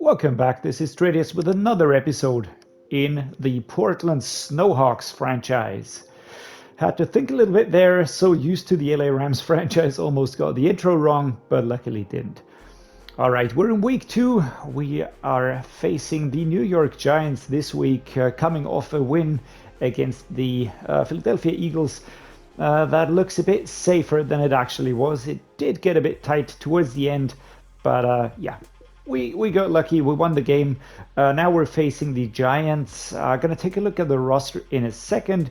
Welcome back. This is Tradius with another episode in the Portland Snowhawks franchise. Had to think a little bit there, so used to the LA Rams franchise, almost got the intro wrong, but luckily didn't. All right, we're in week 2. We are facing the New York Giants this week, coming off a win against the Philadelphia Eagles. That looks a bit safer than it actually was. It did get a bit tight towards the end, but yeah. We got lucky. We won the game. Now we're facing the Giants. Going to take a look at the roster in a second.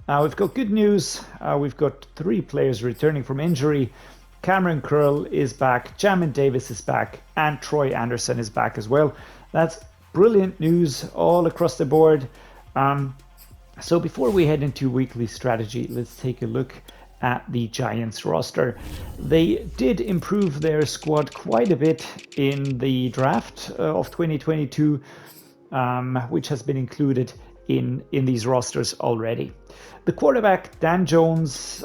We've got good news. We've got 3 players returning from injury. Cameron Curl is back. Jamin Davis is back. And Troy Anderson is back as well. That's brilliant news all across the board. So before we head into weekly strategy, let's take a look at the Giants roster. They did improve their squad quite a bit in the draft of 2022, which has been included in these rosters already. The quarterback, Dan Jones,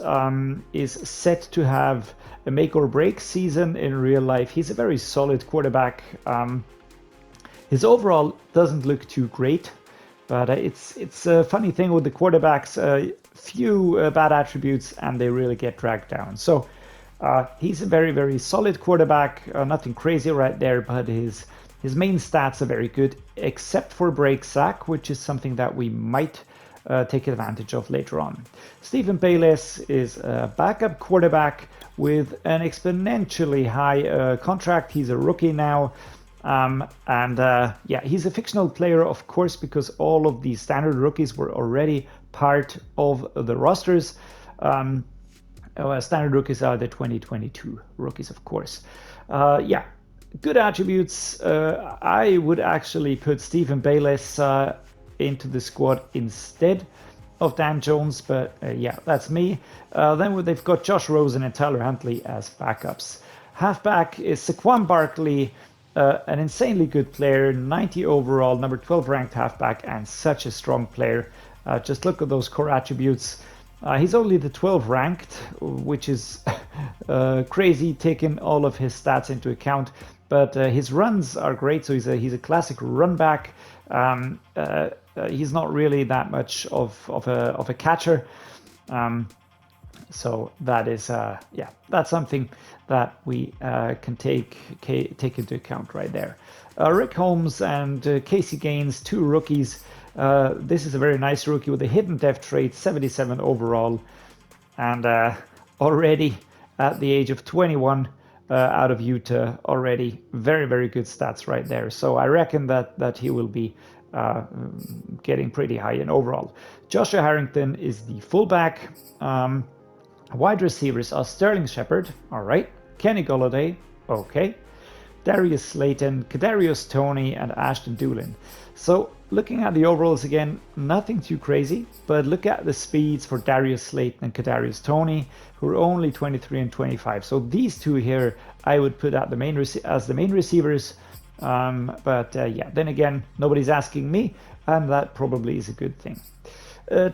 is set to have a make or break season in real life. He's a very solid quarterback. His overall doesn't look too great, but it's a funny thing with the quarterbacks. Few bad attributes and they really get dragged down. So he's a very, very solid quarterback. Nothing crazy right there, but his main stats are very good, except for break sack, which is something that we might take advantage of later on. Stephen Bayless is a backup quarterback with an exponentially high contract. He's a rookie now. Yeah, he's a fictional player, of course, because all of the standard rookies were already part of the rosters. Standard rookies are the 2022 rookies, of course. Yeah, good attributes. I would actually put Stephen Bayless into the squad instead of Dan Jones, but yeah, that's me. Then they've got Josh Rosen and Tyler Huntley as backups. Halfback is Saquon Barkley. An insanely good player, 90 overall, number 12 ranked halfback, and such a strong player. Just look at those core attributes. He's only the 12 ranked, which is crazy taking all of his stats into account. But his runs are great, so he's a classic run back. He's not really that much of a catcher. So that is, yeah, that's something that we can take into account right there. Rick Holmes and Casey Gaines, 2 rookies. This is a very nice rookie with a hidden depth trait, 77 overall, and already at the age of 21 out of Utah, already very, very good stats right there. So I reckon that he will be getting pretty high in overall. Joshua Harrington is the fullback. Wide receivers are Sterling Shepard, all right, Kenny Golladay, okay, Darius Slayton, Kadarius Toney, and Ashton Doolin. So looking at the overalls again, nothing too crazy, but look at the speeds for Darius Slayton and Kadarius Toney, who are only 23 and 25. So these 2 here, I would put at the main as the main receivers. Yeah, then again, nobody's asking me, and that probably is a good thing.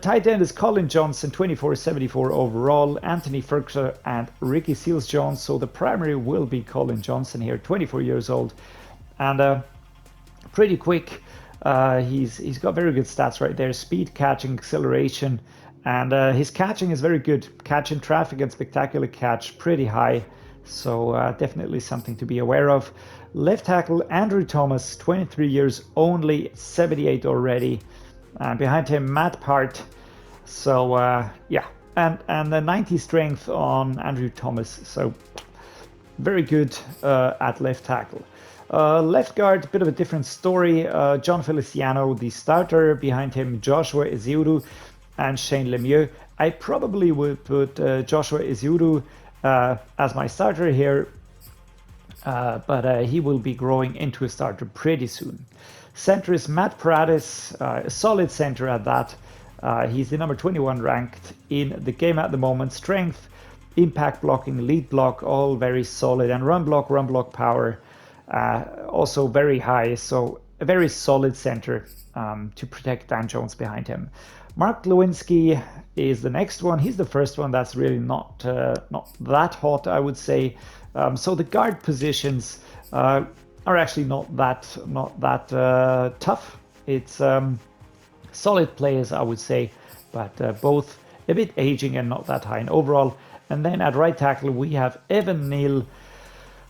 Tight end is Colin Johnson, 24-74 overall, Anthony Ferguson and Ricky Seals-Jones. So the primary will be Colin Johnson here, 24 years old, and pretty quick. He's got very good stats right there: speed, catching, acceleration, and his catching is very good. Catch in traffic and spectacular catch, pretty high. So definitely something to be aware of. Left tackle Andrew Thomas, 23 years only, 78 already. Behind him, Matt Part. So yeah, and the 90 strength on Andrew Thomas. So very good at left tackle. Left guard, a bit of a different story. John Feliciano, the starter. Behind him, Joshua Ezeudu and Shane Lemieux. I probably would put Joshua Ezeudu as my starter here, but he will be growing into a starter pretty soon. Center is Matt Paradis, a solid center at that. He's the number 21 ranked in the game at the moment. Strength, impact blocking, lead block, all very solid, and run block power also very high. So a very solid center to protect Dan Jones behind him. Mark Lewinsky is the next one. He's the first one that's really not that hot, I would say. So the guard positions, are actually not that tough. It's solid players, I would say, but both a bit aging and not that high in overall. And then at right tackle, we have Evan Neal,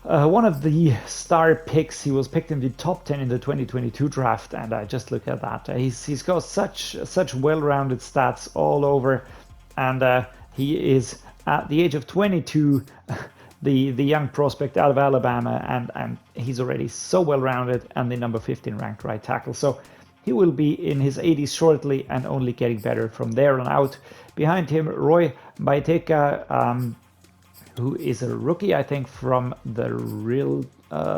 one of the star picks. He was picked in the top 10 in the 2022 draft, and just look at that. He's got such well-rounded stats all over, and he is at the age of 22, the young prospect out of Alabama, and he's already so well-rounded and the number 15 ranked right tackle. So he will be in his 80s shortly and only getting better from there on out. Behind him, Roy Maiteka, who is a rookie, I think, from the real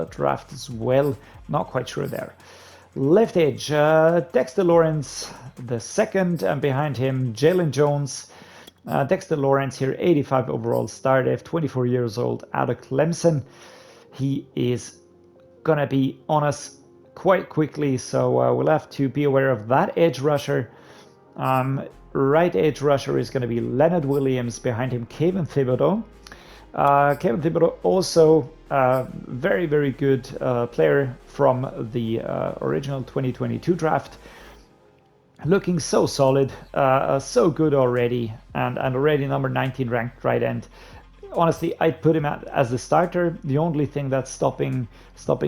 draft as well. Not quite sure there. Left edge, Dexter Lawrence, the second, and behind him, Jalen Jones. Dexter Lawrence here, 85 overall, star def, 24 years old, out of Clemson. He is going to be on us quite quickly, so we'll have to be aware of that edge rusher. Right edge rusher is going to be Leonard Williams, behind him, Kayvon Thibodeau. Kayvon Thibodeau also very, very good player from the original 2022 draft. Looking so solid, so good already, and already number 19 ranked right end. Honestly, I'd put him as the starter. The only thing that's stopping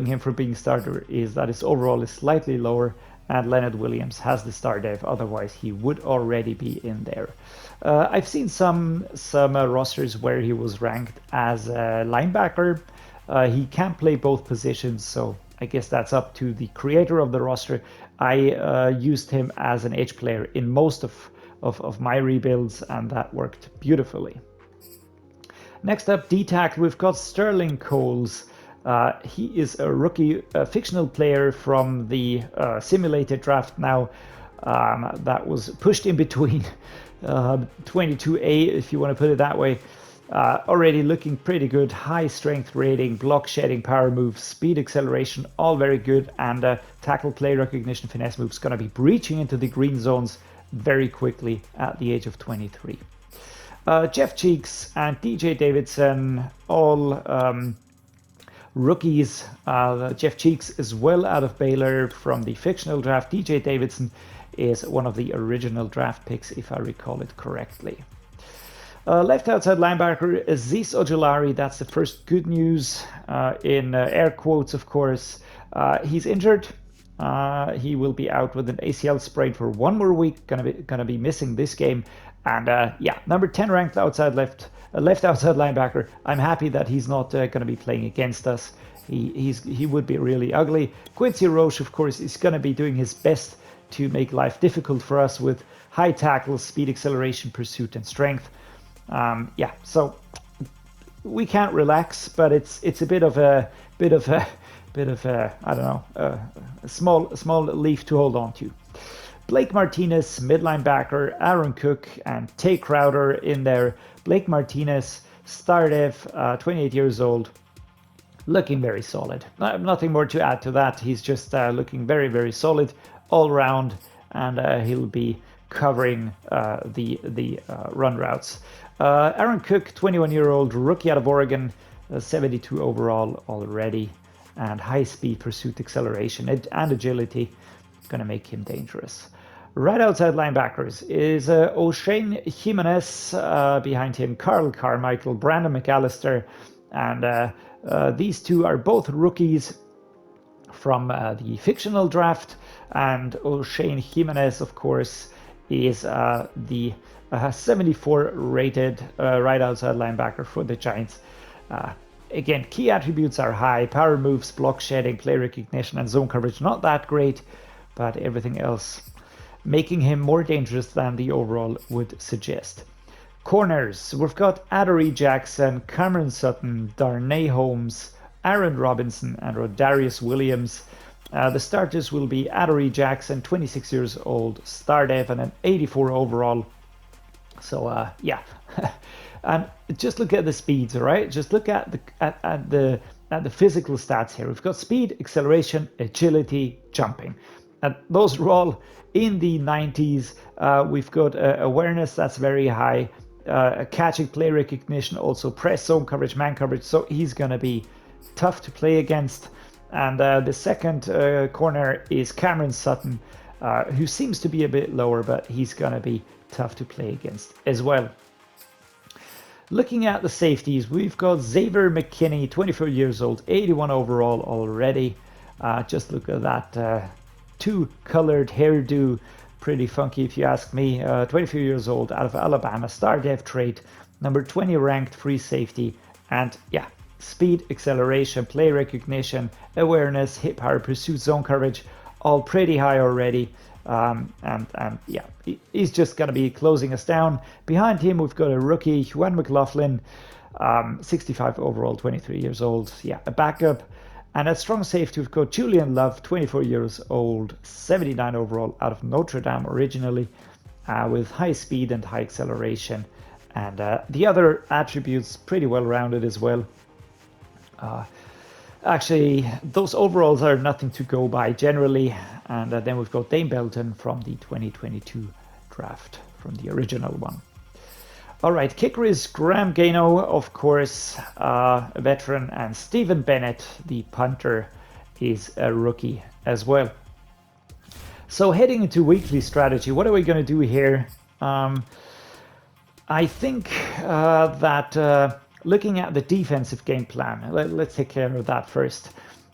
him from being starter is that his overall is slightly lower, and Leonard Williams has the star dev. Otherwise, he would already be in there. I've seen some rosters where he was ranked as a linebacker. He can play both positions, so I guess that's up to the creator of the roster. I used him as an edge player in most of my rebuilds, and that worked beautifully. Next up, D-tackle, we've got Sterling Coles. He is a rookie, fictional player from the simulated draft now that was pushed in between 22A, if you want to put it that way. Already looking pretty good. High strength rating, block shedding, power moves, speed, acceleration, all very good. And tackle, play recognition, finesse moves, going to be breaching into the green zones very quickly at the age of 23. Jeff Cheeks and DJ Davidson, all rookies. Jeff Cheeks is well out of Baylor from the fictional draft. DJ Davidson is one of the original draft picks, if I recall it correctly. Left outside linebacker, Azeez Ojulari. That's the first good news, in air quotes, of course. He's injured. He will be out with an ACL sprain for one more week. Gonna be missing this game. And yeah, number 10 ranked outside left outside linebacker. I'm happy that he's not going to be playing against us. He would be really ugly. Quincy Roche, of course, is going to be doing his best to make life difficult for us with high tackles, speed, acceleration, pursuit, and strength. Yeah, so we can't relax, but it's a bit of a I don't know, a small leaf to hold on to. Blake Martinez, mid linebacker, Aaron Cook, and Tay Crowder in there. Blake Martinez, star dev, 28 years old, looking very solid. Nothing more to add to that. He's just looking very, very solid all round, and he'll be covering the run routes. Aaron Cook, 21-year-old rookie out of Oregon, 72 overall already, and high speed, pursuit, acceleration, and agility, going to make him dangerous. Right outside linebackers is O'Shane Jimenez, behind him Carl Carmichael, Brandon McAllister, and these two are both rookies from the fictional draft, and O'Shane Jimenez, of course, is the 74 rated right outside linebacker for the Giants. Again, key attributes are high, power moves, block shedding, play recognition, and zone coverage not that great, but everything else making him more dangerous than the overall would suggest. Corners, we've got Adoree Jackson, Cameron Sutton, Darnay Holmes, Aaron Robinson, and Rodarius Williams. The starters will be Adoree Jackson, 26 years old, star dev, and an 84 overall. So yeah, and just look at the speeds, all right? Just look at the physical stats here. We've got speed, acceleration, agility, jumping, and those are all in the 90s. We've got awareness that's very high, catching, play recognition, also press, zone coverage, man coverage. So he's going to be tough to play against. And the second corner is Cameron Sutton, who seems to be a bit lower, but he's going to be tough to play against as well. Looking at the safeties, we've got Xavier McKinney, 24 years old, 81 overall already. Just look at that two-colored hairdo. Pretty funky if you ask me. 24 years old, out of Alabama, star dev trait, number 20 ranked free safety, and yeah, speed, acceleration, play recognition, awareness, hit power, pursuit, zone coverage, all pretty high already. And yeah, he's just going to be closing us down. Behind him, we've got a rookie, Juan McLaughlin, 65 overall, 23 years old. Yeah, a backup. And at strong safety, we've got Julian Love, 24 years old, 79 overall, out of Notre Dame originally, with high speed and high acceleration. And the other attributes pretty well rounded as well. Actually, those overalls are nothing to go by generally. And then we've got Dane Belton from the 2022 draft, from the original one. All right, kicker is Graham Gano, of course, a veteran, and Stephen Bennett, the punter, is a rookie as well. So heading into weekly strategy, what are we going to do here? I think that looking at the defensive game plan, let's take care of that first.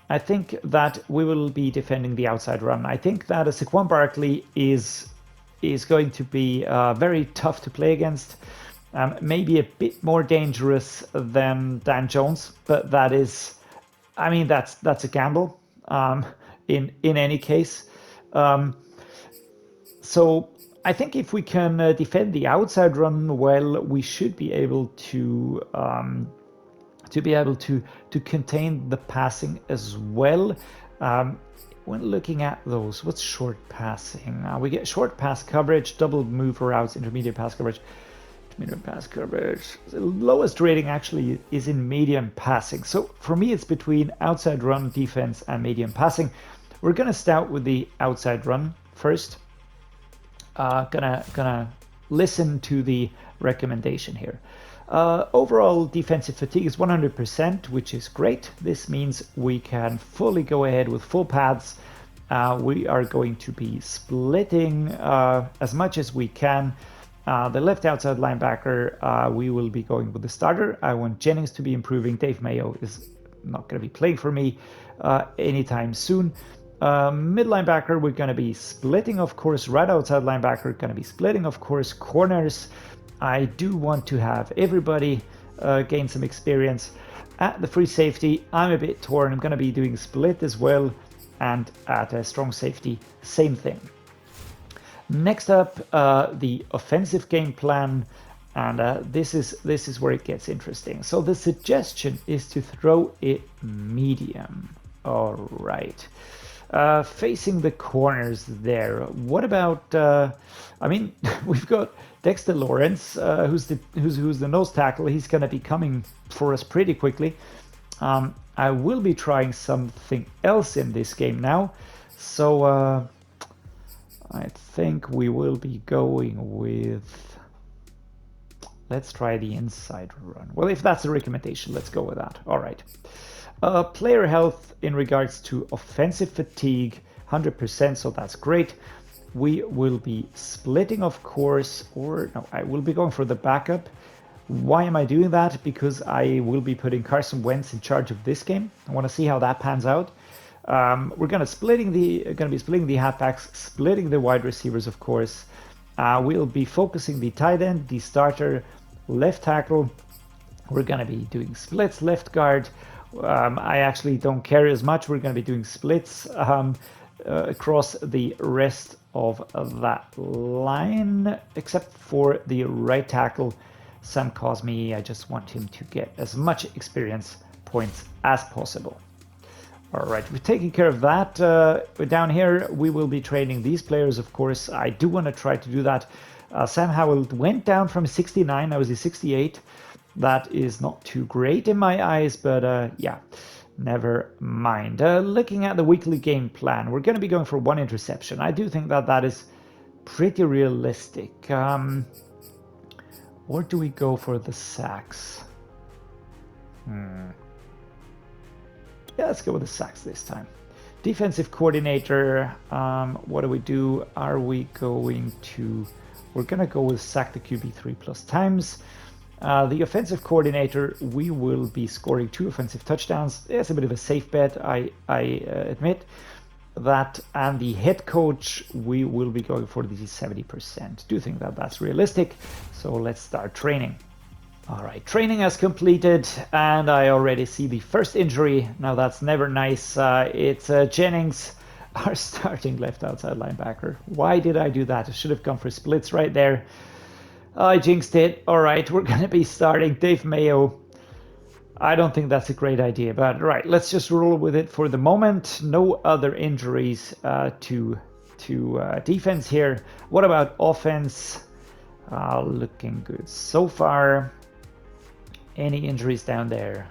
I think that we will be defending the outside run. I think that Saquon Barkley is going to be very tough to play against. Maybe a bit more dangerous than Dan Jones, but that is, I mean, that's a gamble in any case. So I think if we can defend the outside run well, we should be able to contain the passing as well. When looking at those, what's short passing? We get short pass coverage, double move routes, intermediate pass coverage. Medium pass coverage. The lowest rating actually is in medium passing. So for me, it's between outside run defense and medium passing. We're gonna start with the outside run first. Gonna listen to the recommendation here. Overall defensive fatigue is 100%, which is great. This means we can fully go ahead with full pads. We are going to be splitting as much as we can. The left outside linebacker, we will be going with the starter. I want Jennings to be improving. Dave Mayo is not going to be playing for me anytime soon. Mid linebacker, we're going to be splitting, of course. Right outside linebacker, going to be splitting, of course. Corners, I do want to have everybody gain some experience. At the free safety, I'm a bit torn. I'm going to be doing split as well. And at a strong safety, same thing. Next up, the offensive game plan, and this is where it gets interesting. So the suggestion is to throw it medium. All right, facing the corners there. What about? I mean, we've got Dexter Lawrence, who's the nose tackle. He's going to be coming for us pretty quickly. I will be trying something else in this game now, so. I think we will be going with, let's try the inside run. Well, if that's a recommendation, let's go with that. All right. Player health in regards to offensive fatigue, 100%, so that's great. We will be splitting, of course, or no, I will be going for the backup. Why am I doing that? Because I will be putting Carson Wentz in charge of this game. I want to see how that pans out. We're gonna be splitting the halfbacks, splitting the wide receivers, of course. We'll be focusing the tight end, the starter, left tackle. We're gonna be doing splits, left guard. I actually don't care as much. We're gonna be doing splits across the rest of that line, except for the right tackle, Sam Cosmi. I just want him to get as much experience points as possible. All right, we've taken care of that. Down here, we will be training these players, of course. I do want to try to do that. Sam Howell went down from 69. I was a 68. That is not too great in my eyes, but yeah, never mind. Looking at the weekly game plan, we're going to be going for 1 interception. I do think that that is pretty realistic. Or do we go for the sacks? Yeah, let's go with the sacks this time. Defensive coordinator, what do we do? Are we going to... We're going to go with sack the QB 3+ times. The offensive coordinator, we will be scoring 2 offensive touchdowns. It's a bit of a safe bet, I admit that. And the head coach, we will be going for the 70%. Do think that that's realistic. So let's start training. All right, training has completed, and I already see the first injury. Now that's never nice. It's Jennings, our starting left outside linebacker. Why did I do that? I should have gone for splits right there. I jinxed it. All right, we're going to be starting Dave Mayo. I don't think that's a great idea, but right, let's just roll with it for the moment. No other injuries to defense here. What about offense? Looking good so far. Any injuries down there?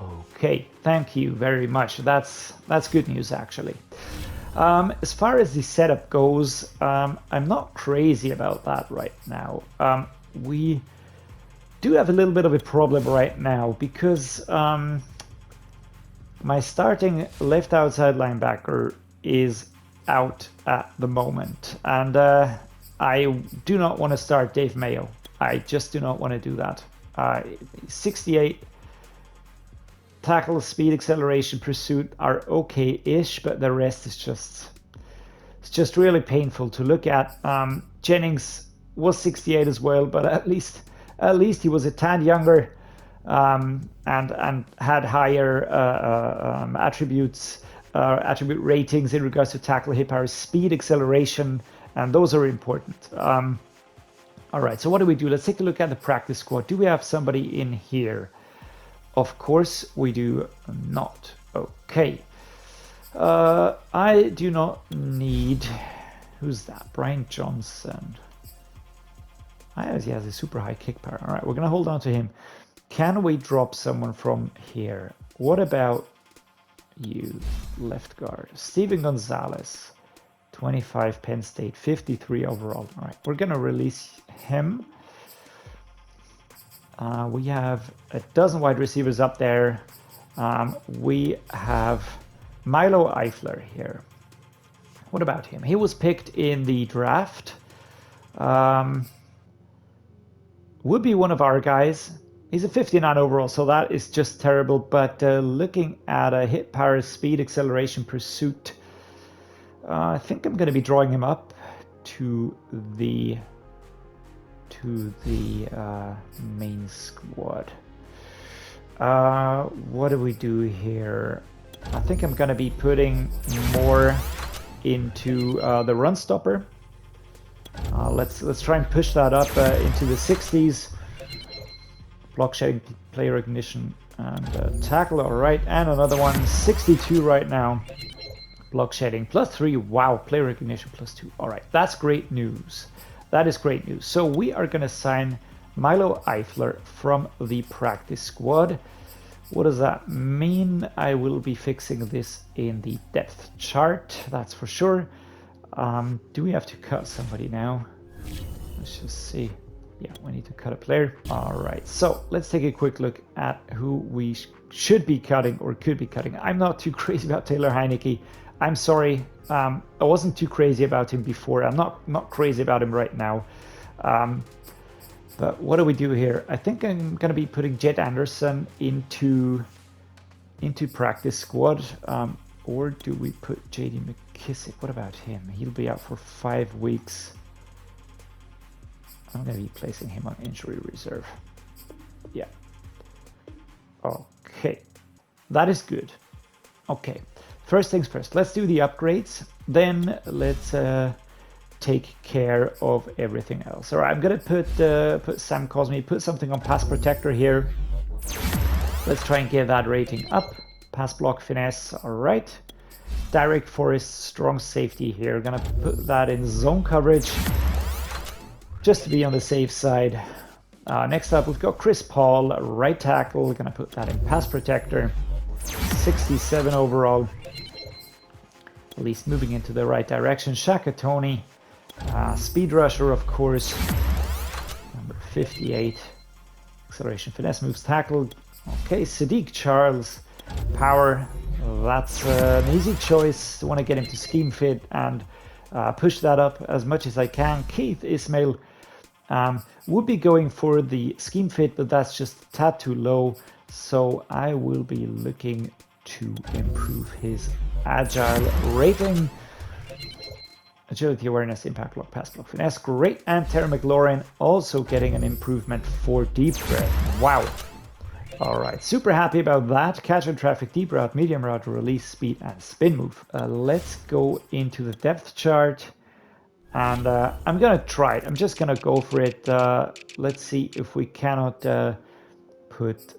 Okay, thank you very much. That's good news, actually. As far as the setup goes, I'm not crazy about that right now. We do have a little bit of a problem right now because my starting left outside linebacker is out at the moment, and I do not want to start Dave Mayo. I just do not want to do that. 68 tackle, speed, acceleration, pursuit are okay-ish, but the rest is just really painful to look at. Jennings was 68 as well, but at least he was a tad younger and had higher attribute ratings in regards to tackle, hit power, speed, acceleration, and those are important. All right, so what do we do? Let's take a look at the practice squad. Do we have somebody in here? Of course we do not. Okay. I do not need... Who's that? Brian Johnson. He has a super high kick power. All right, we're going to hold on to him. Can we drop someone from here? What about you, left guard? Steven Gonzalez. 25 Penn State, 53 overall. All right, we're going to release him. We have a dozen wide receivers up there. We have Milo Eifler here. What about him? He was picked in the draft. Would be one of our guys. He's a 59 overall, so that is just terrible. But looking at a hit power, speed, acceleration, pursuit, I think I'm going to be drawing him up to the main squad. What do we do here? I think I'm going to be putting more into the run stopper. Let's try and push that up into the 60s. Block shedding, play recognition, and tackle. All right, and another one, 62 right now. Block shedding +3. Wow, play recognition +2. All right, that's great news. That is great news. So we are going to sign Milo Eifler from the practice squad. What does that mean? I will be fixing this in the depth chart, that's for sure. Do we have to cut somebody now? Let's just see. Yeah, we need to cut a player. All right, so let's take a quick look at who we should be cutting or could be cutting. I'm not too crazy about Taylor Heineke. I'm sorry. I wasn't too crazy about him before. I'm not crazy about him right now. But what do we do here? I think I'm going to be putting Jet Anderson into practice squad. Or do we put JD McKissick? What about him? He'll be out for 5 weeks. I'm going to be placing him on injury reserve. Yeah. Okay. That is good. Okay. First things first. Let's do the upgrades. Then let's take care of everything else. All right. I'm going to put Sam Cosme, put something on pass protector here. Let's try and get that rating up. Pass block finesse. All right. Direct Forest, strong safety here. Gonna put that in zone coverage just to be on the safe side. Next up, we've got Chris Paul, right tackle. Gonna put that in pass protector. 67 overall. At least moving into the right direction. Shaka Tony, speed rusher, of course. Number 58. Acceleration, finesse, moves, tackle. Okay, Sadiq Charles. Power, that's an easy choice. I want to get him to scheme fit and push that up as much as I can. Keith Ismail would be going for the scheme fit, but that's just a tad too low. So I will be looking to improve his agile rating. Agility, awareness, impact block, pass block, finesse, great. And Terry McLaurin also getting an improvement for deep threat. Wow. All right, super happy about that. Catch and traffic, deep route, medium route, release, speed, and spin move. Let's go into the depth chart. And I'm going to try it. I'm just going to go for it. Let's see if we cannot put...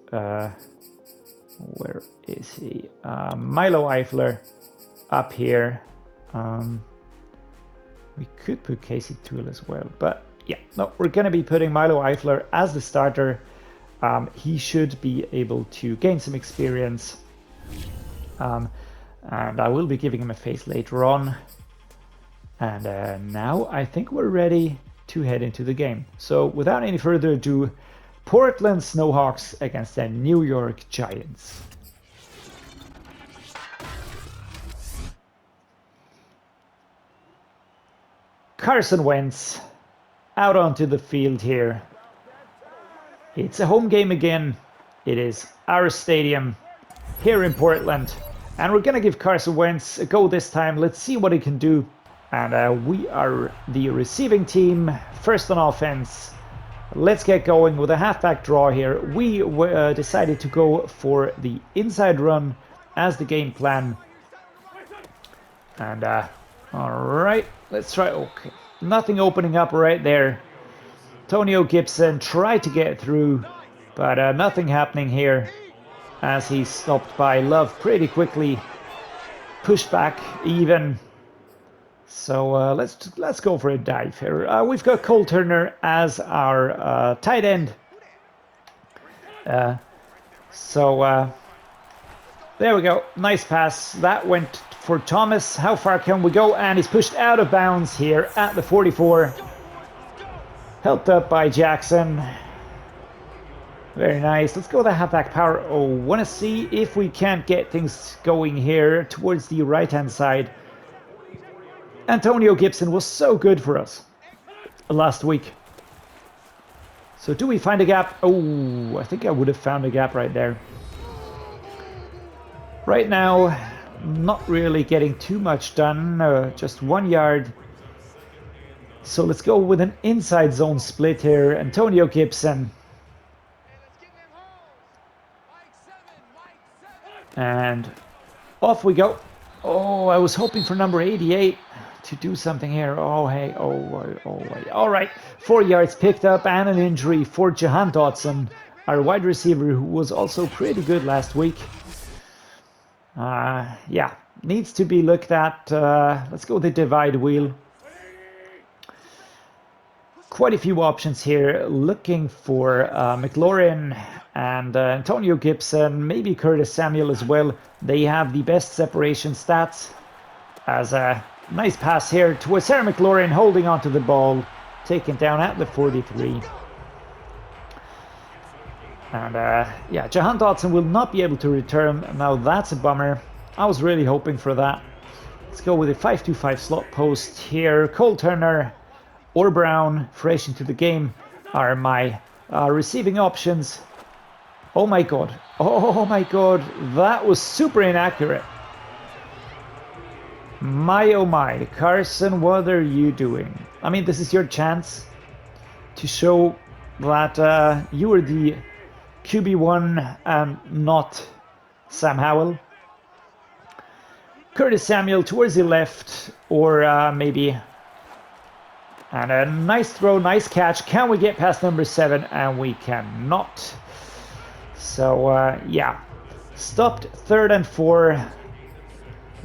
where is he? Milo Eifler up here. We could put Casey Toole as well, but yeah, no, we're going to be putting Milo Eifler as the starter. He should be able to gain some experience, and I will be giving him a face later on. And now I think we're ready to head into the game. So without any further ado, Portland Snowhawks against the New York Giants. Carson Wentz out onto the field here. It's a home game again. It is our stadium here in Portland. And we're going to give Carson Wentz a go this time. Let's see what he can do. And we are the receiving team, first on offense. Let's get going with a halfback draw here. We decided to go for the inside run as the game plan. And all right, let's try. Okay, nothing opening up right there. Antonio Gibson tried to get through, but nothing happening here as he's stopped by Love pretty quickly. Pushed back even. So let's go for a dive here. We've got Cole Turner as our tight end. So there we go. Nice pass. That went for Thomas. How far can we go? And he's pushed out of bounds here at the 44. Helped up by Jackson. Very nice. Let's go with the halfback power. Oh, want to see if we can't get things going here towards the right-hand side. Antonio Gibson was so good for us last week. So do we find a gap? Oh, I think I would have found a gap right there. Right now, not really getting too much done. Just 1 yard. So let's go with an inside zone split here. Antonio Gibson. And off we go. Oh, I was hoping for number 88 to do something here. Oh, hey. Oh, all right. 4 yards picked up and an injury for Jahan Dotson, our wide receiver, who was also pretty good last week. Yeah, needs to be looked at. Let's go with the divide wheel. Quite a few options here. Looking for McLaurin and Antonio Gibson, maybe Curtis Samuel as well. They have the best separation stats. As a nice pass here towards Sarah McLaurin, holding onto the ball, taken down at the 43. And yeah, Jahan Dotson will not be able to return. Now that's a bummer. I was really hoping for that. Let's go with a 5-2-5 slot post here. Cole Turner or Brown, fresh into the game, are my receiving options. Oh my god. Oh my god. That was super inaccurate. My oh my. Carson, what are you doing? I mean, this is your chance to show that you are the QB1 and not Sam Howell. Curtis Samuel towards the left, or maybe... And a nice throw, nice catch. Can we get past number 7? And we cannot. So, yeah. Stopped 3rd and 4.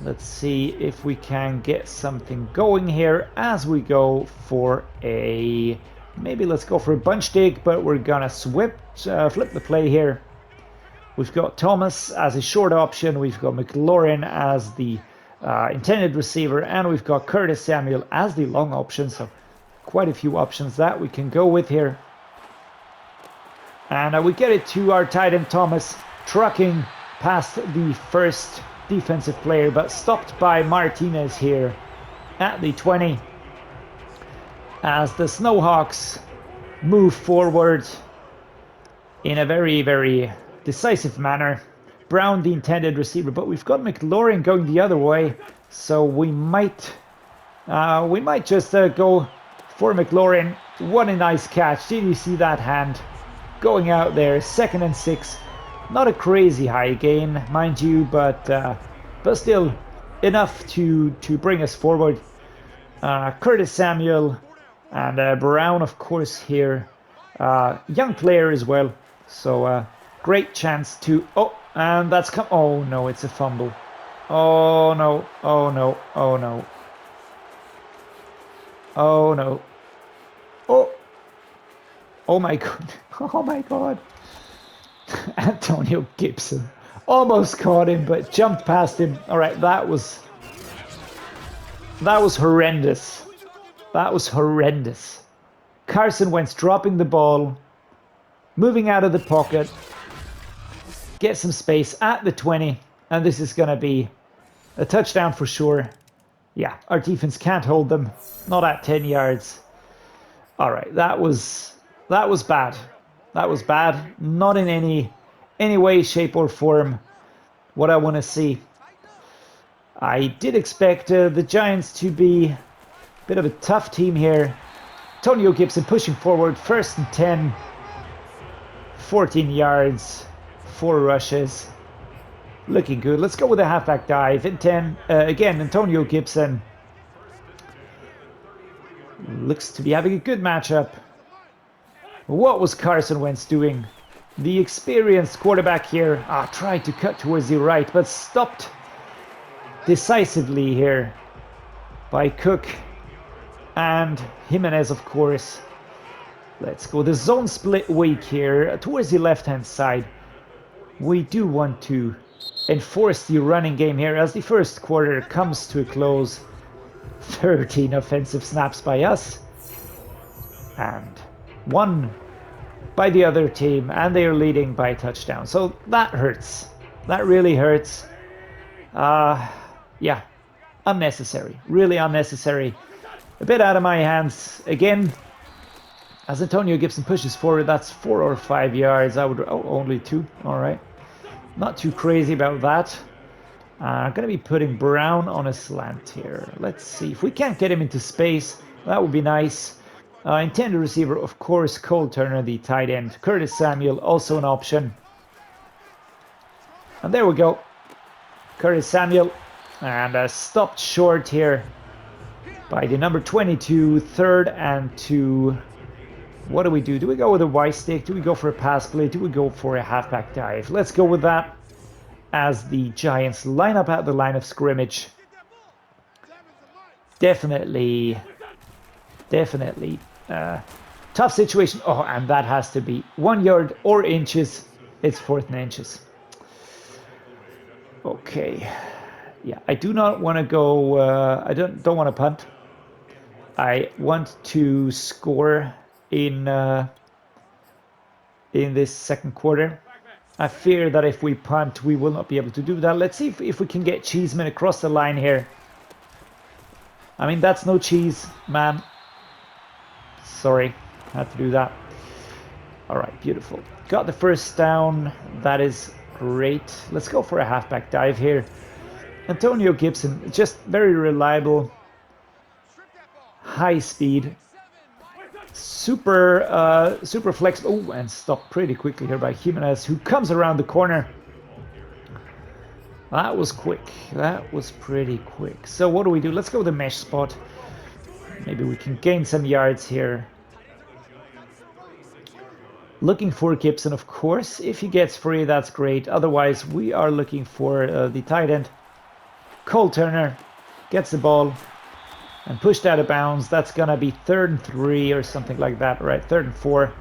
Let's see if we can get something going here as we go for a... Maybe let's go for a bunch dig, but we're gonna flip the play here. We've got Thomas as a short option. We've got McLaurin as the intended receiver. And we've got Curtis Samuel as the long option. So quite a few options that we can go with here. And we get it to our tight end Thomas, trucking past the first defensive player, but stopped by Martinez here at the 20 as the Snowhawks move forward in a very, very decisive manner. Brown, the intended receiver, but we've got McLaurin going the other way, so we might just go for McLaurin. What a nice catch. Did you see that hand going out there? 2nd and 6. Not a crazy high gain, mind you, but still enough to bring us forward. Curtis Samuel and Brown, of course, here. Young player as well, so great chance to... Oh, and that's come... Oh, no, it's a fumble. Oh, no. Oh, no. Oh, no. Oh, no. Oh. Oh, my God. Oh, my God. Antonio Gibson almost caught him, but jumped past him. All right, that was horrendous. That was horrendous. Carson Wentz dropping the ball, moving out of the pocket, get some space at the 20, and this is going to be a touchdown for sure. Yeah, our defense can't hold them. Not at 10 yards. All right, that was bad. That was bad. Not in any way, shape, or form what I want to see. I did expect the Giants to be a bit of a tough team here. Antonio Gibson pushing forward, 1st and 10. 14 yards, 4 rushes. Looking good. Let's go with a halfback dive in 10. Again, Antonio Gibson looks to be having a good matchup. What was Carson Wentz doing? The experienced quarterback here tried to cut towards the right, but stopped decisively here by Cook and Jimenez, of course. Let's go. The zone split weak here towards the left-hand side. We do want to enforce the running game here as the first quarter comes to a close. 13 offensive snaps by us and 1 by the other team, and they are leading by a touchdown. So that hurts. That really hurts. Yeah, unnecessary. Really unnecessary. A bit out of my hands again. As Antonio Gibson pushes forward, that's 4 or 5 yards. I would... Oh, only 2. All right. Not too crazy about that. I'm going to be putting Brown on a slant here. Let's see. If we can't get him into space, that would be nice. Intended receiver, of course, Cole Turner, the tight end. Curtis Samuel, also an option. And there we go. Curtis Samuel. And stopped short here by the number 22, 3rd and 2. What do we do? Do we go with a Y stick? Do we go for a pass play? Do we go for a halfback dive? Let's go with that as the Giants line up at the line of scrimmage. Definitely tough situation. Oh, and that has to be 1 yard or inches. It's 4th and inches. Okay. Yeah, I do not want to go. I don't want to punt. I want to score in this second quarter. I fear that if we punt, we will not be able to do that. Let's see if we can get Cheeseman across the line here. I mean, that's no cheese, man. Sorry, had to do that. All right, beautiful. Got the first down. That is great. Let's go for a halfback dive here. Antonio Gibson, just very reliable. High speed. Super flexible. Oh, and stopped pretty quickly here by Jimenez, who comes around the corner. That was quick. That was pretty quick. So what do we do? Let's go with the mesh spot. Maybe we can gain some yards here. Looking for Gibson, of course. If he gets free, that's great. Otherwise, we are looking for the tight end. Cole Turner gets the ball and pushed out of bounds. That's going to be 3rd and 3 or something like that, right? 3rd and 4.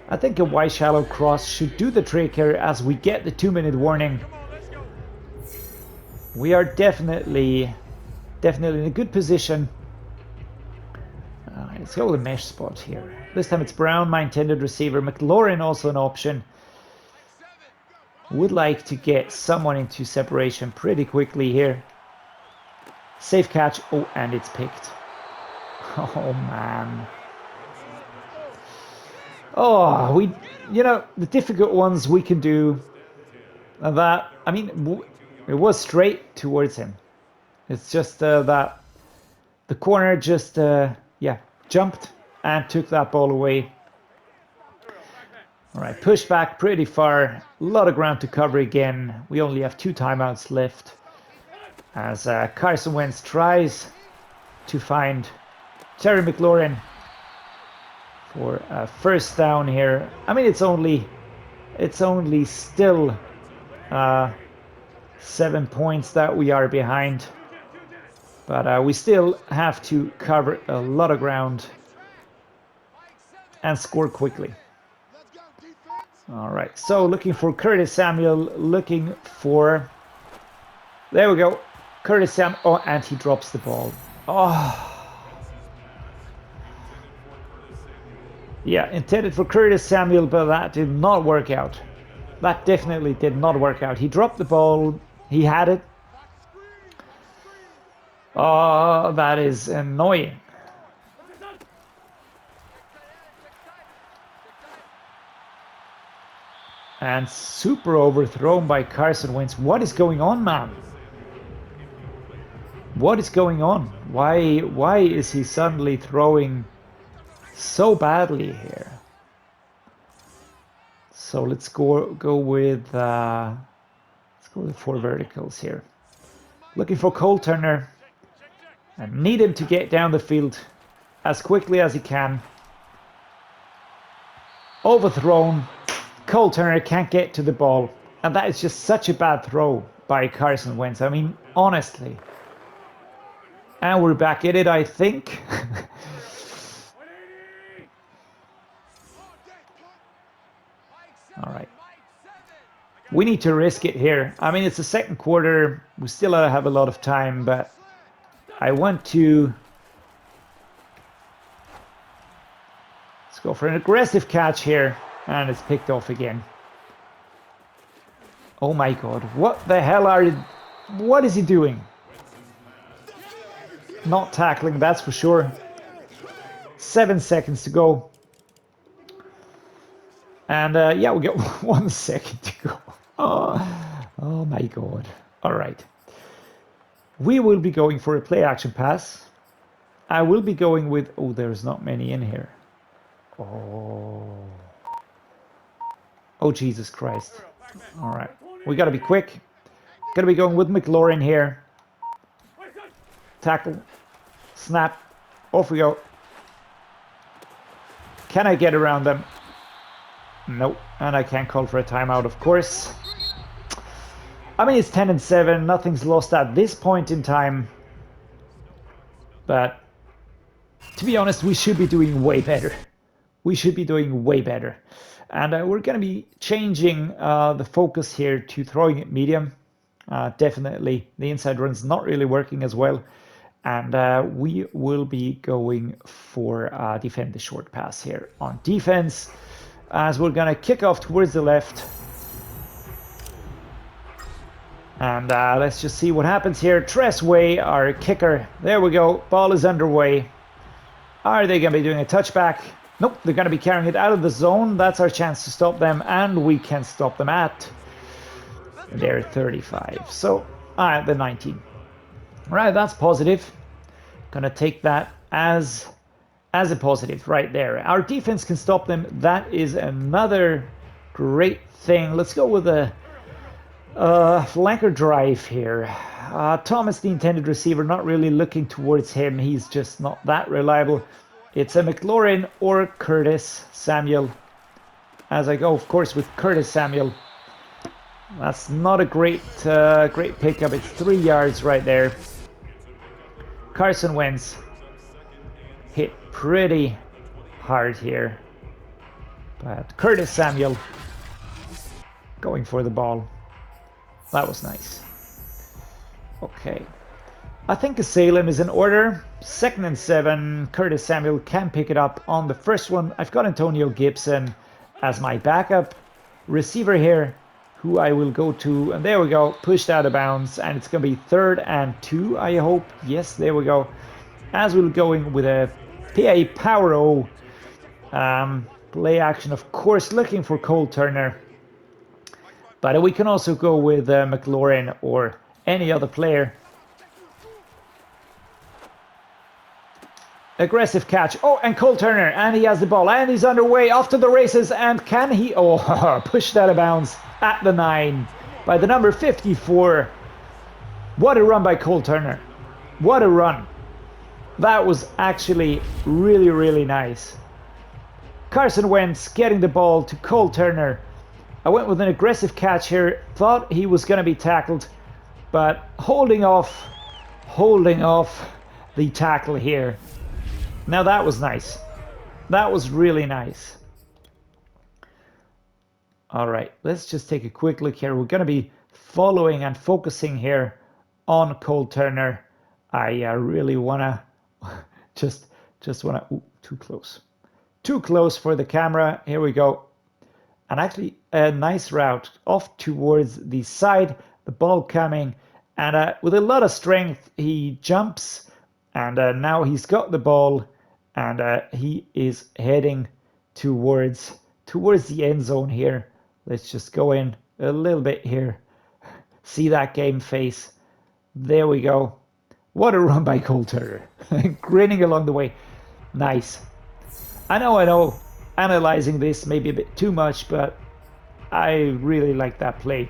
I think a Y shallow cross should do the trick here as we get the 2-minute warning. We are definitely in a good position. Let's go with the mesh spot here. This time it's Brown, my intended receiver. McLaurin also an option. Would like to get someone into separation pretty quickly here. Safe catch. Oh, and it's picked. Oh, man. Oh, the difficult ones we can do. That, I mean, it was straight towards him. It's just that the corner just, jumped and took that ball away. All right, push back pretty far. A lot of ground to cover again. We only have 2 timeouts left as Carson Wentz tries to find Terry McLaurin for a first down here. I mean, it's only still 7 points that we are behind, but we still have to cover a lot of ground and score quickly. All right, so looking for Curtis Samuel, looking for, there we go, Curtis Samuel. Oh, and he drops the ball. Oh, yeah, intended for Curtis Samuel, but that did not work out. That definitely did not work out. He dropped the ball. He had it. Oh, that is annoying. And super overthrown by Carson Wentz. What is going on, man? What is going on? Why is he suddenly throwing so badly here? So let's go with 4 verticals here. Looking for Cole Turner. I need him to get down the field as quickly as he can. Overthrown. Cole Turner can't get to the ball. And that is just such a bad throw by Carson Wentz. I mean, honestly. And we're back at it, I think. All right. We need to risk it here. I mean, it's the second quarter. We still have a lot of time, but I want to... Let's go for an aggressive catch here. And it's picked off again. Oh my God. What the hell what is he doing? Not tackling, that's for sure. 7 seconds to go. And yeah, we got 1 second to go. Oh my God. All right. We will be going for a play action pass. I will be going with... Oh, there's not many in here. Oh, Jesus Christ. All right. We got to be quick. Got to be going with McLaurin here. Tackle. Snap. Off we go. Can I get around them? Nope. And I can't call for a timeout, of course. I mean, it's 10-7. Nothing's lost at this point in time. But to be honest, we should be doing way better. We should be doing way better. And we're going to be changing the focus here to throwing it medium. Definitely, the inside run's not really working as well. And we will be going for defend the short pass here on defense. As we're going to kick off towards the left. And let's just see what happens here. Tressway, our kicker. There we go. Ball is underway. Are they going to be doing a touchback? Nope, they're going to be carrying it out of the zone. That's our chance to stop them, and we can stop them at their 35. So, the 19. All right, that's positive. Gonna take that as a positive right there. Our defense can stop them. That is another great thing. Let's go with a flanker drive here. Thomas, the intended receiver, not really looking towards him. He's just not that reliable. It's a McLaurin or Curtis Samuel. As I go, of course, with Curtis Samuel. That's not a great pickup. It's 3 yards right there. Carson Wentz hit pretty hard here. But Curtis Samuel going for the ball. That was nice. Okay. I think Salem is in order. 2nd and 7. Curtis Samuel can pick it up on the first one. I've got Antonio Gibson as my backup receiver here. who I will go to. And there we go, pushed out of bounds. And it's going to be 3rd and 2, I hope. Yes, there we go. As we're going with a PA Power O. Play action, of course, looking for Cole Turner. But we can also go with McLaurin or any other player. Aggressive catch. Oh, and Cole Turner, and he has the ball, and he's underway, off to the races, and can he? Oh, pushed out of bounds at the 9 by the number 54. What a run by Cole Turner. What a run. That was actually really, really nice. Carson Wentz getting the ball to Cole Turner. I went with an aggressive catch here. Thought he was going to be tackled, but holding off the tackle here. Now that was nice. That was really nice. All right, let's just take a quick look here. We're going to be following and focusing here on Cole Turner. I really want to just want to, too close. Too close for the camera. Here we go. And actually a nice route off towards the side, the ball coming, and with a lot of strength he jumps, and now he's got the ball, and he is heading towards the end zone here. Let's just go in a little bit here. See that game face. There we go. What a run by Cole Turner. Grinning along the way. Nice. I know. Analyzing this may be a bit too much, but I really like that play.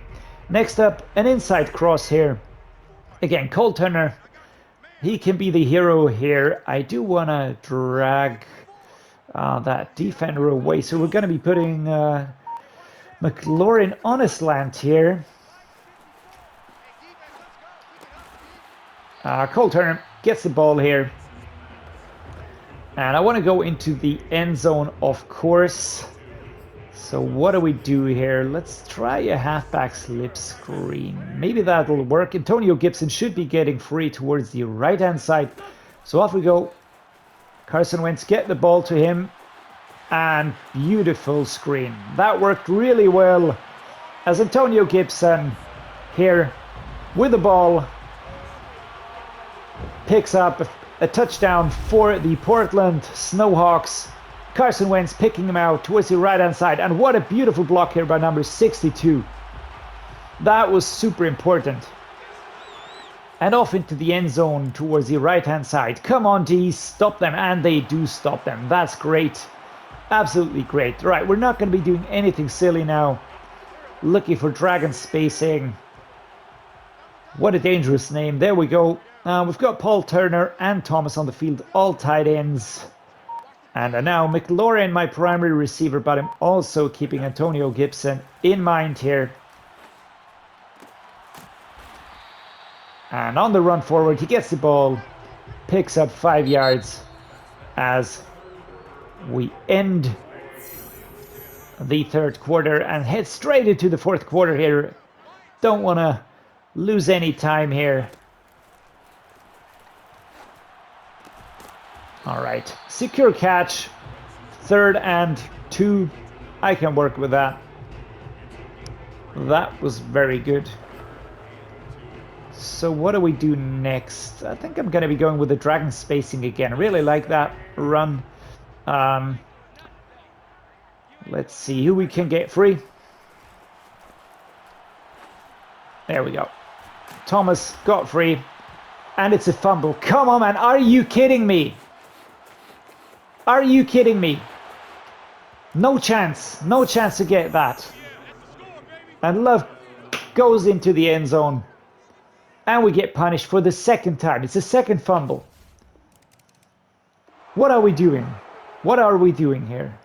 Next up, an inside cross here. Again, Cole Turner. He can be the hero here. I do want to drag that defender away. So we're going to be putting McLaurin on a slant here. Cole Turner gets the ball here. And I want to go into the end zone, of course. So what do we do here? Let's try a halfback slip screen. Maybe that'll work. Antonio Gibson should be getting free towards the right-hand side. So off we go. Carson Wentz, get the ball to him. And beautiful screen. That worked really well. As Antonio Gibson here with the ball picks up a touchdown for the Portland Snowhawks. Carson Wentz picking him out towards the right-hand side. And what a beautiful block here by number 62. That was super important. And off into the end zone towards the right-hand side. Come on, D, stop them. And they do stop them. That's great. Absolutely great. Right, we're not going to be doing anything silly now. Looking for dragon spacing. What a dangerous name. There we go. We've got Paul Turner and Thomas on the field, all tight ends. And now McLaurin, my primary receiver, but I'm also keeping Antonio Gibson in mind here. And on the run forward, he gets the ball, picks up 5 yards as we end the third quarter and head straight into the fourth quarter here. Don't want to lose any time here. All right, secure catch, 3rd and 2. I can work with that. That was very good. So what do we do next? I think I'm going to be going with the dragon spacing again. I really like that run. Let's see who we can get free. There we go. Thomas got free. And it's a fumble. Come on, man. Are you kidding me? Are you kidding me? No chance. No chance to get that. And Love goes into the end zone. And we get punished for the second time. It's a second fumble. What are we doing? What are we doing here?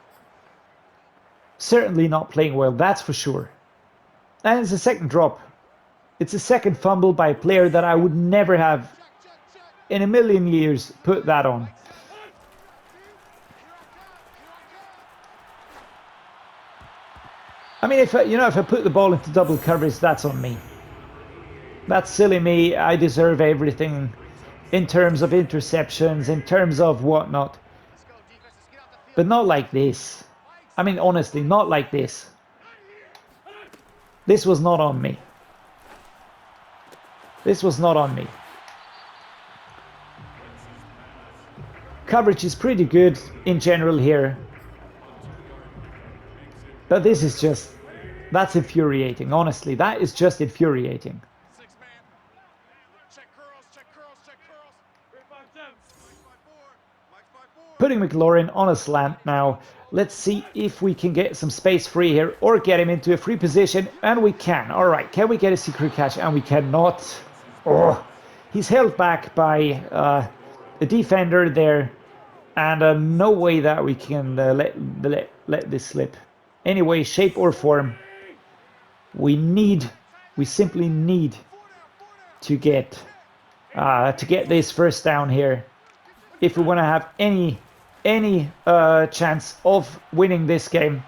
Certainly not playing well, that's for sure. And it's a second drop. It's a second fumble by a player that I would never have in a million years put that on. I mean, if I put the ball into double coverage, that's on me. That's silly me. I deserve everything in terms of interceptions, in terms of whatnot. But not like this. I mean, honestly, not like this. This was not on me. This was not on me. Coverage is pretty good in general here. But this is just... That's infuriating, honestly. That is just infuriating. Putting McLaurin on a slant now. Let's see if we can get some space free here or get him into a free position. And we can. All right. Can we get a secret catch? And we cannot. Oh, he's held back by a defender there. And no way that we can let this slip. Any way, shape or form. We simply need to get this first down here if we want to have any chance of winning this game.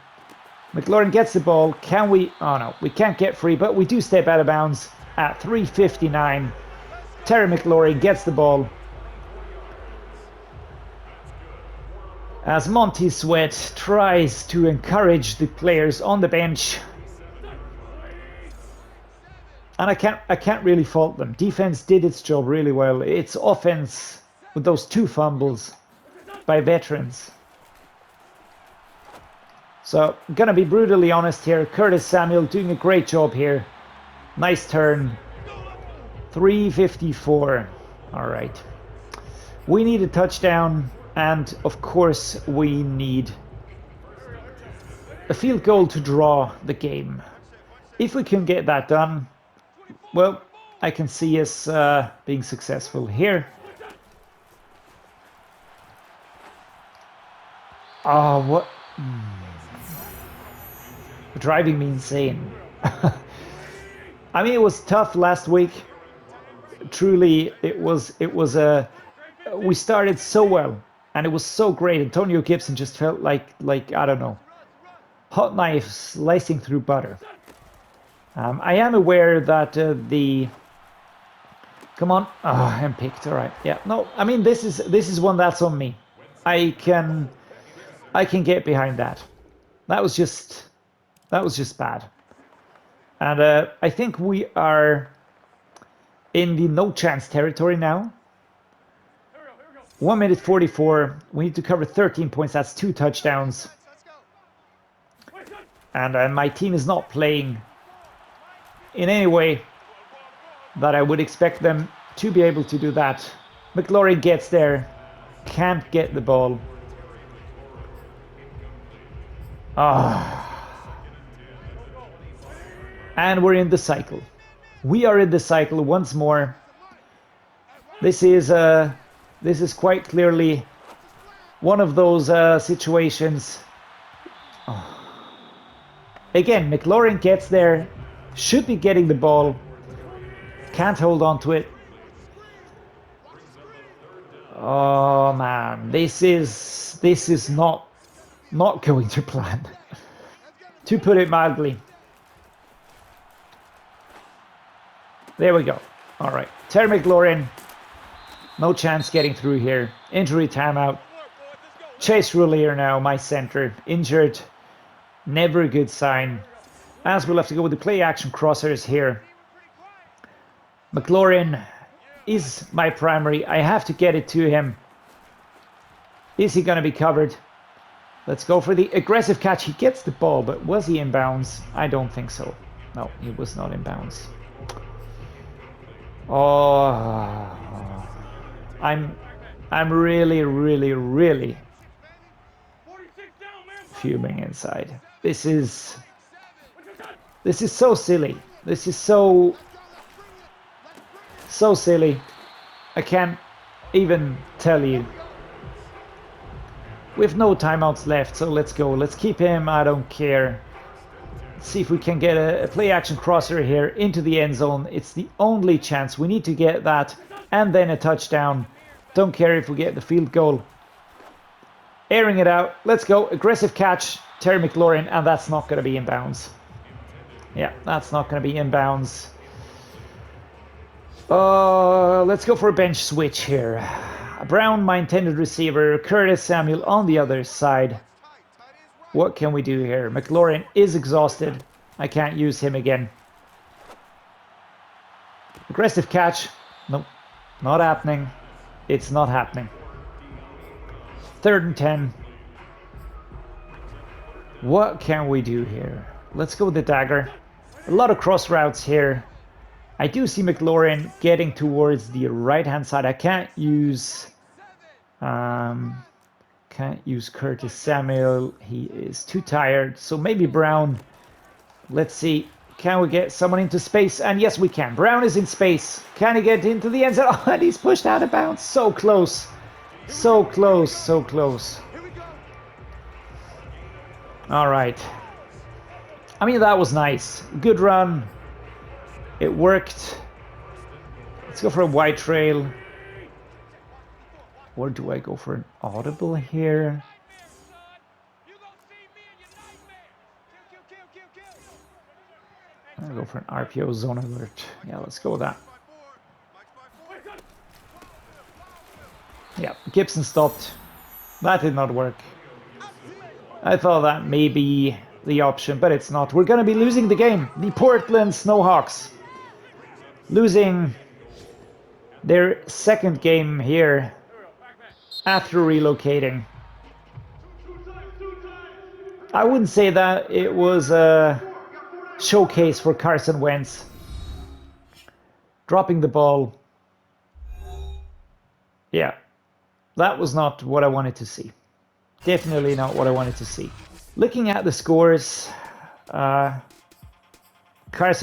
McLaurin gets the ball. Can we? Oh no, we can't get free, but we do step out of bounds at 3:59. Terry McLaurin gets the ball as Monty Sweat tries to encourage the players on the bench. And I can't really fault them. Defense did its job really well. It's offense with those 2 fumbles by veterans. So, gonna be brutally honest here. Curtis Samuel doing a great job here. Nice turn. 3:54. All right. We need a touchdown. And, of course, we need a field goal to draw the game. If we can get that done, well, I can see us being successful here. Oh, what? Driving me insane. I mean, it was tough last week. Truly, it was we started so well, and it was so great. Antonio Gibson just felt like I don't know, hot knife slicing through butter. I am aware that the... Come on. Oh, I'm picked. All right. Yeah. No, I mean, this is one that's on me. I can get behind that. That was just bad. And I think we are in the no chance territory now. 1 minute 44. We need to cover 13 points. That's 2 touchdowns. And my team is not playing in any way that I would expect them to be able to do that. McLaurin gets there. Can't get the ball. And we're in the cycle. We are in the cycle once more. This is quite clearly one of those situations. Again, McLaurin gets there, should be getting the ball, can't hold on to it. Oh man, this is not going to plan, to put it mildly. There we go. All right, Terry McLaurin, no chance getting through here. Injury timeout. Chase Roulier now, my center, injured. Never a good sign. As we'll have to go with the play action crossers here. McLaurin is my primary. I have to get it to him. Is he going to be covered? Let's go for the aggressive catch. He gets the ball, but was he in bounds? I don't think so. No, he was not in bounds. Oh, I'm really fuming inside. This is so silly. This is so silly. I can't even tell you. We have no timeouts left, so let's go. Let's keep him. I don't care. Let's see if we can get a play action crosser here into the end zone. It's the only chance. We need to get that and then a touchdown. Don't care if we get the field goal. Airing it out. Let's go. Aggressive catch. Terry McLaurin, and that's not going to be in bounds. Yeah, that's not going to be in bounds. Let's go for a bench switch here. Brown, my intended receiver. Curtis Samuel on the other side. What can we do here? McLaurin is exhausted. I can't use him again. Aggressive catch. Nope. Not happening. It's not happening. 3rd and 10. What can we do here? Let's go with the dagger. A lot of cross routes here. I do see McLaurin getting towards the right-hand side. I can't use Curtis Samuel. He is too tired. So maybe Brown. Let's see. Can we get someone into space? And yes, we can. Brown is in space. Can he get into the end zone? Oh, and he's pushed out of bounds. So close. So close. So close. All right. I mean, that was nice. Good run. It worked. Let's go for a wide trail. Or do I go for an audible here? I'll go for an RPO zone alert. Yeah, let's go with that. Yeah, Gibson stopped. That did not work. I thought that may be the option, but it's not. We're going to be losing the game. The Portland Snowhawks losing their 2nd game here after relocating. I wouldn't say that it was a showcase for Carson Wentz. Dropping the ball. Yeah, that was not what I wanted to see. Definitely not what I wanted to see. Looking at the scores, Carson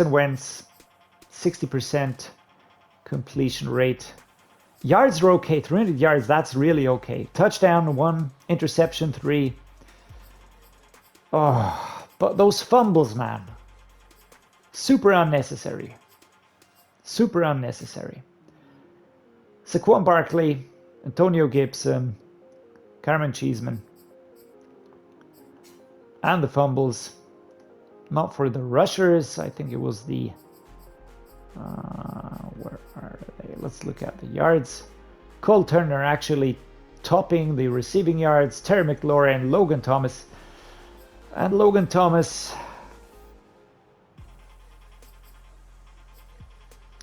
Wentz, 60% completion rate. Yards are okay, 300 yards, that's really okay. Touchdown, 1, interception, 3. Oh, but those fumbles, man. Super unnecessary. Super unnecessary. Saquon Barkley, Antonio Gibson, Carmen Cheeseman. And the fumbles. Not for the rushers. I think it was the... where are they? Let's look at the yards. Cole Turner actually topping the receiving yards. Terry McLaurin, Logan Thomas. And Logan Thomas...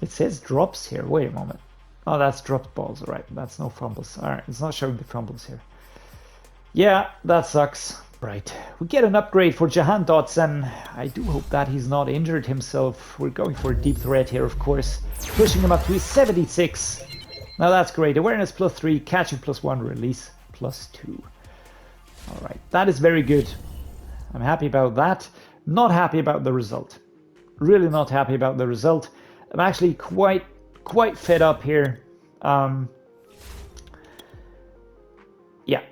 It says drops here. Wait a moment. Oh, that's dropped balls. All right, that's no fumbles. All right, it's not showing the fumbles here. Yeah, that sucks. Right, we get an upgrade for Jahan Dotson. I do hope that he's not injured himself. We're going for a deep threat here, of course. Pushing him up to 76. Now that's great. Awareness +3, catching +1, release +2. All right, that is very good. I'm happy about that. Not happy about the result. Really not happy about the result. I'm actually quite fed up here. Yeah,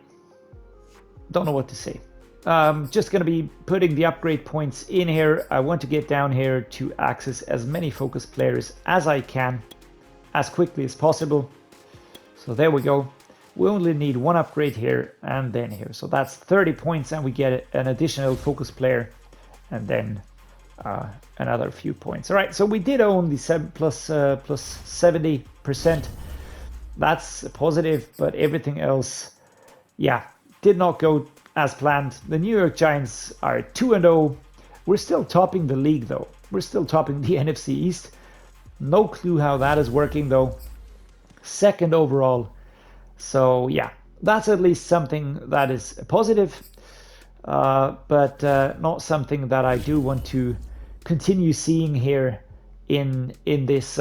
don't know what to say. Just going to be putting the upgrade points in here. I want to get down here to access as many focus players as I can as quickly as possible. So there we go. We only need 1 upgrade here and then here. So that's 30 points and we get an additional focus player and then another few points. All right, so we did own the plus 70%. That's a positive, but everything else, yeah, did not go as planned. The New York Giants are 2-0. We're still topping the league though. We're still topping the NFC East. No clue how that is working though. 2nd overall. So yeah, that's at least something that is a positive, but not something that I do want to continue seeing here in this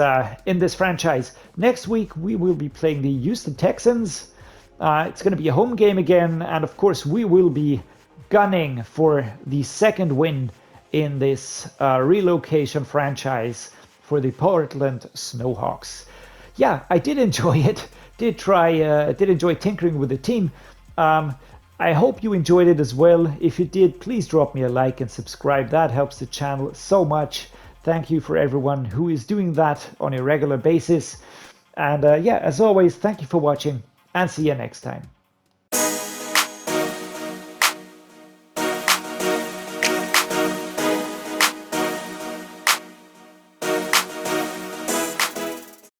franchise. Next week we will be playing the Houston Texans. It's going to be a home game again, and of course we will be gunning for the 2nd win in this relocation franchise for the Portland Snowhawks. Yeah, I did enjoy it. Did enjoy tinkering with the team. I hope you enjoyed it as well. If you did, please drop me a like and subscribe. That helps the channel so much. Thank you for everyone who is doing that on a regular basis. And yeah, as always, thank you for watching and see you next time.